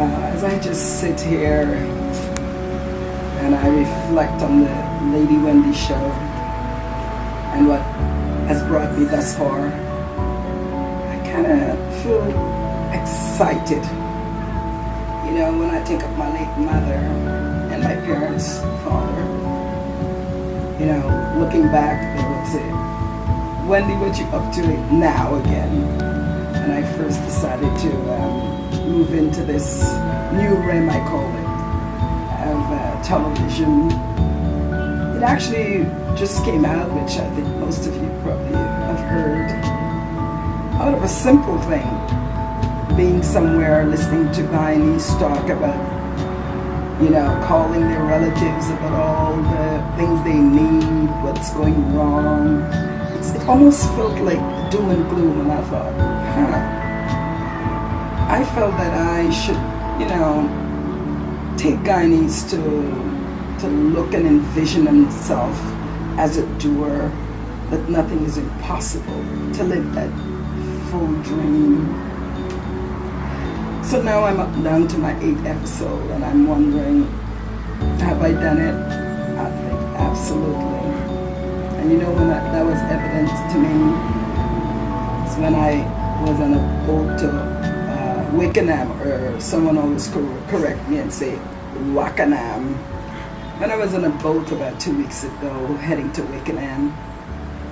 As I just sit here and I reflect on the Lady Wendy Show and what has brought me thus far, I kind of feel excited. You know, when I think of my late mother and my parents' father, you know, looking back, they would say, Wendy, what you up to now again? And I first decided to move into this new realm, I call it, of television. It actually just came out, which I think most of you probably have heard, out of a simple thing, being somewhere listening to Guyanese talk about, you know, calling their relatives about all the things they need, what's going wrong. It almost felt like doom and gloom, and I thought, I felt that I should, you know, take Guyanese to look and envision himself as a doer, that nothing is impossible, to live that full dream. So now I'm up down to my 8th episode, and I'm wondering, have I done it? I think absolutely. And you know when that was evident to me? It's when I was on a boat to Wickenham, or someone always correct me and say Wakanam. When I was on a boat about 2 weeks ago heading to Wickenham,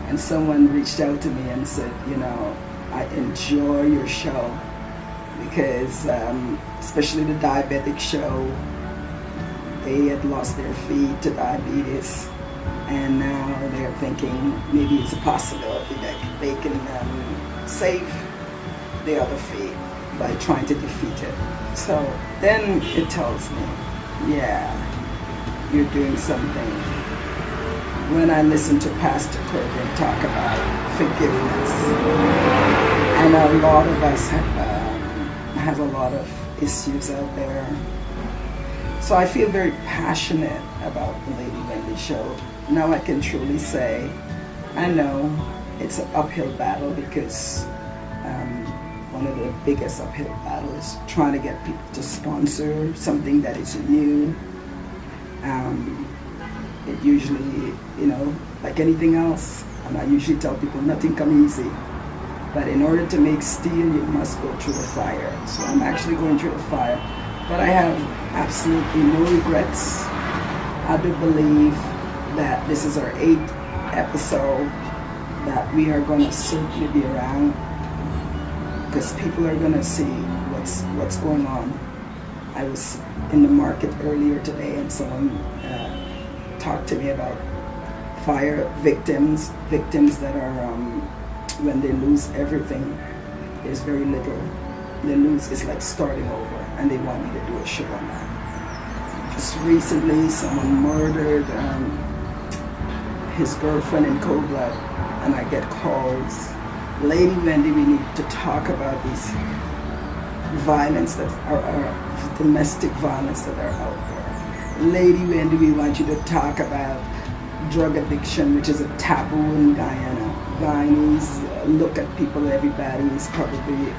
and someone reached out to me and said, you know, I enjoy your show because especially the diabetic show, they had lost their feet to diabetes, and now they're thinking maybe it's a possibility that they can save the other feet by trying to defeat it. So then it tells me, yeah, you're doing something. When I listen to Pastor Corbin talk about forgiveness, and a lot of us have a lot of issues out there. So I feel very passionate about the Lady Wendy Show. Now I can truly say, I know it's an uphill battle because one of the biggest uphill battles is trying to get people to sponsor something that is new. It usually, you know, like anything else, and I usually tell people nothing comes easy. But in order to make steel, you must go through the fire. So I'm actually going through the fire. But I have absolutely no regrets. I do believe that this is our 8th episode, that we are going to certainly be around, because people are going to see what's going on. I was in the market earlier today, and someone talked to me about fire victims that are, when they lose everything, there's very little. They lose, it's like starting over, and they want me to do a show on that. Just recently, someone murdered his girlfriend in cold blood, and I get calls, Lady Wendy, we need to talk about these violence that are domestic violence that are out there. Lady Wendy, we want you to talk about drug addiction, which is a taboo in Guyana. Guyanese look at people, everybody is probably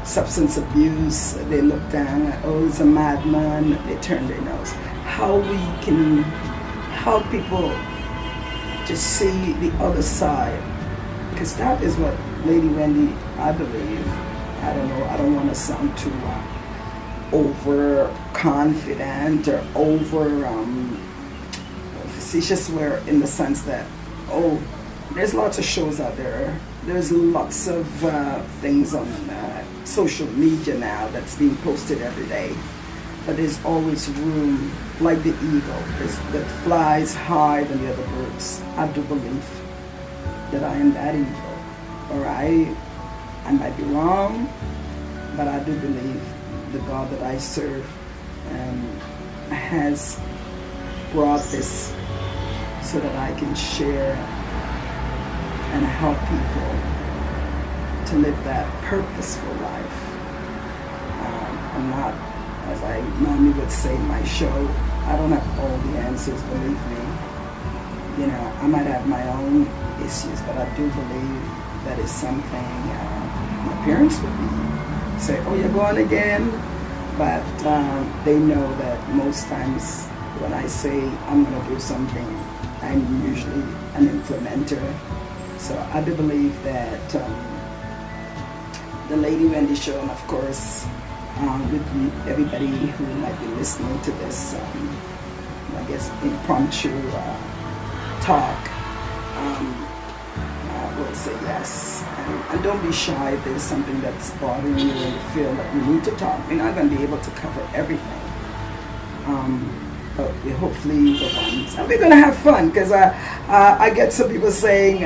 substance abuse. They look down at, oh, he's a madman. They turn their nose. How we can help people to see the other side, because that is what Lady Wendy, I believe. I don't know, I don't want to sound too overconfident or over facetious, where in the sense that, oh, there's lots of shows out there. There's lots of things on social media now that's being posted every day. But there's always room, like the eagle, that flies higher than the other birds. I do believe that I am that eagle. Or I might be wrong, but I do believe the God that I serve has brought this so that I can share and help people to live that purposeful life. I'm not, as I normally would say in my show, I don't have all the answers, believe me. You know, I might have my own issues, but I do believe that is something my parents would be say, oh, you're going again? But they know that most times when I say I'm going to do something, I'm usually an implementer. So I do believe that the Lady Wendy Show, and of course with everybody who might be listening to this, I guess impromptu talk, will say yes. And don't be shy if there's something that's bothering you and you feel that you need to talk. We're not going to be able to cover everything. But hopefully the ones, and we're going to have fun, because I get some people saying,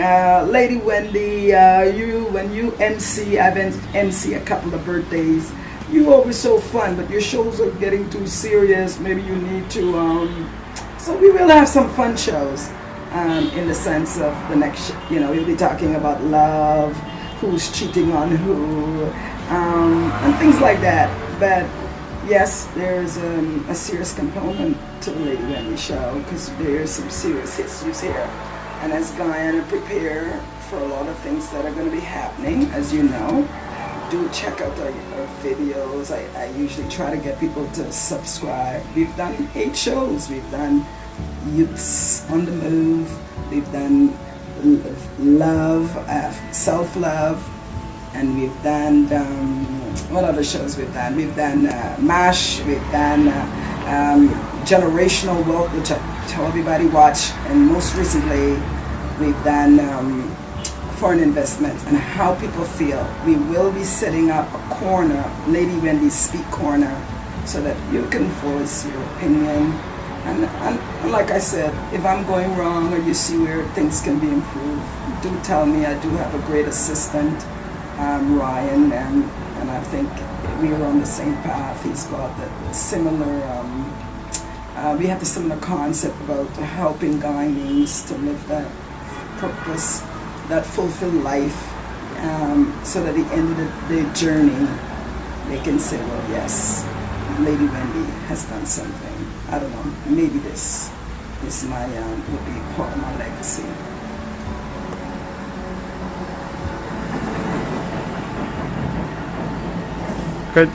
Lady Wendy, when you MC, I've MC a couple of birthdays, you always so fun, but your shows are getting too serious, maybe you need to, so we will have some fun shows. In the sense of the next, we'll be talking about love, who's cheating on who, and things like that. But yes, there's a serious component to the Lady Wendy Show, because there's some serious issues here. And as Guyana prepare for a lot of things that are going to be happening, as you know, do check out our videos. I usually try to get people to subscribe. We've done 8 shows. We've done Youths on the Move, we've done Love, Self-Love, and we've done, what other shows we've done? We've done MASH, we've done Generational Wealth, which I told everybody watch, and most recently we've done foreign investment and how people feel. We will be setting up a corner, Lady Wendy Speak Corner, so that you can voice your opinion. And like I said, if I'm going wrong or you see where things can be improved, do tell me. I do have a great assistant, Ryan, and I think we are on the same path. He's got the similar, we have a similar concept about helping Guyanese to live that purpose, that fulfilled life, so that at the end of the journey, they can say, well, yes, Lady Wendy has done something. I don't know, maybe this is my, would be part of my legacy. Good.